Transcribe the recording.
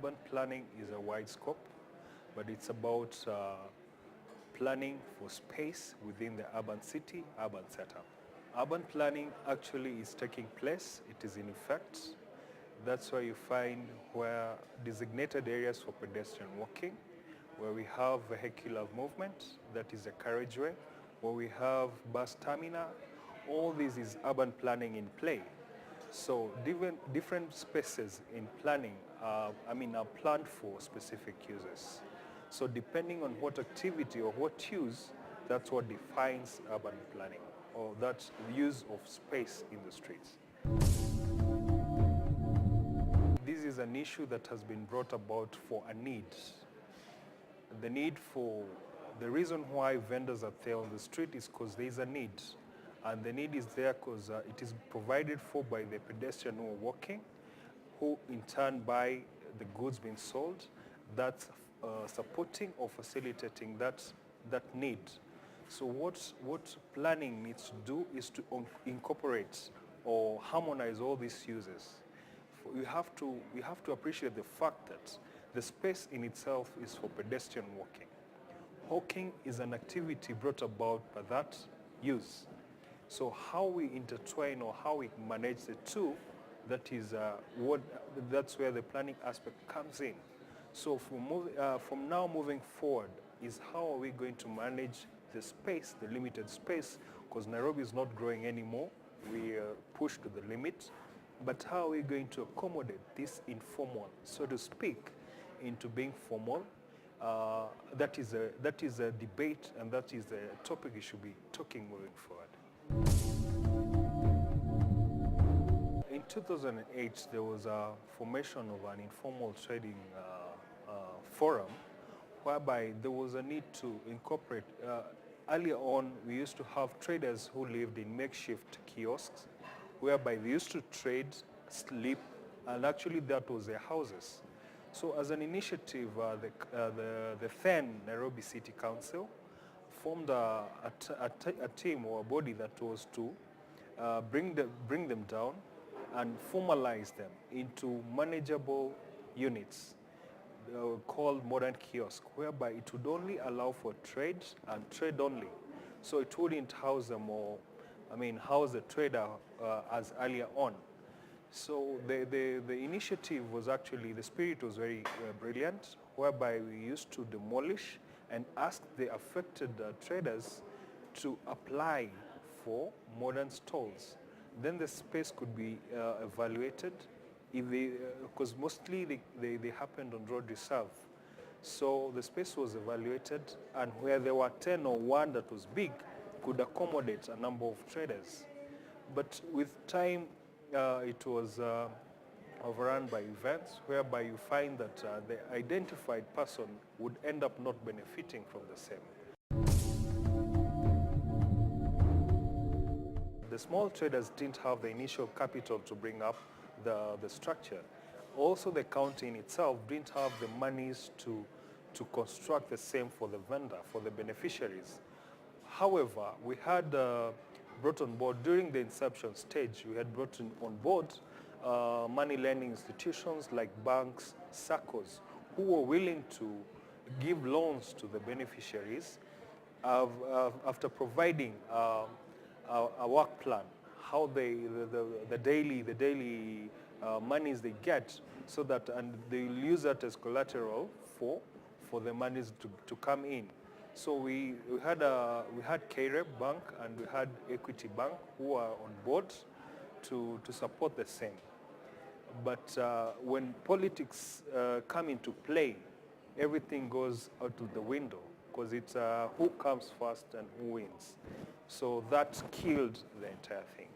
urban planning is a wide scope, but it's about planning for space within the urban city, urban setup. Urban planning actually is taking place. It is in effect. That's why you find where designated areas for pedestrian walking, where we have vehicular movement, that is a carriageway, where we have bus terminal. All this is urban planning in play. So different spaces in planning are planned for specific uses. So depending on what activity or what use, that's what defines urban planning, or that's the use of space in the streets. This is an issue that has been brought about for a need. The reason why vendors are there on the street is because there is a need. And the need is there because it is provided for by the pedestrian who are walking, who in turn buy the goods being sold. That's supporting or facilitating that need. So what planning needs to do is to incorporate or harmonize all these uses. We have to appreciate the fact that the space in itself is for pedestrian walking. Walking is an activity brought about by that use. So how we intertwine or how we manage the two, that's where the planning aspect comes in. So from now moving forward is how are we going to manage the space, the limited space, because Nairobi is not growing anymore. We are pushed to the limit. But how are we going to accommodate this informal, so to speak, into being formal? That is a debate, and that is a topic we should be talking moving forward. In 2008, there was a formation of an informal trading forum, whereby there was a need to incorporate. Earlier on, we used to have traders who lived in makeshift kiosks, whereby they used to trade, sleep, and actually that was their houses. So as an initiative, the then Nairobi City Council formed a team or a body that was to bring them down and formalize them into manageable units called modern kiosk, whereby it would only allow for trade and trade only. So it wouldn't house them or house the trader as earlier on. So the initiative was actually, the spirit was very brilliant, whereby we used to demolish and ask the affected traders to apply for modern stalls. Then the space could be evaluated, because mostly they happened on road reserve. So the space was evaluated, and where there were 10 or 1 that was big, could accommodate a number of traders. But with time, it was overrun by events, whereby you find that the identified person would end up not benefiting from the same. The small traders didn't have the initial capital to bring up the structure. Also, the county in itself didn't have the monies to construct the same for the vendor, for the beneficiaries. However, we had brought on board, during the inception stage, we had brought on board money lending institutions like banks, SACCOs, who were willing to give loans to the beneficiaries after providing a work plan, how the daily monies they get, so that, and they'll use that as collateral for the monies to come in. So we had KREP Bank and we had Equity Bank who are on board to support the same. But when politics come into play, everything goes out of the window, because it's who comes first and who wins. So that killed the entire thing.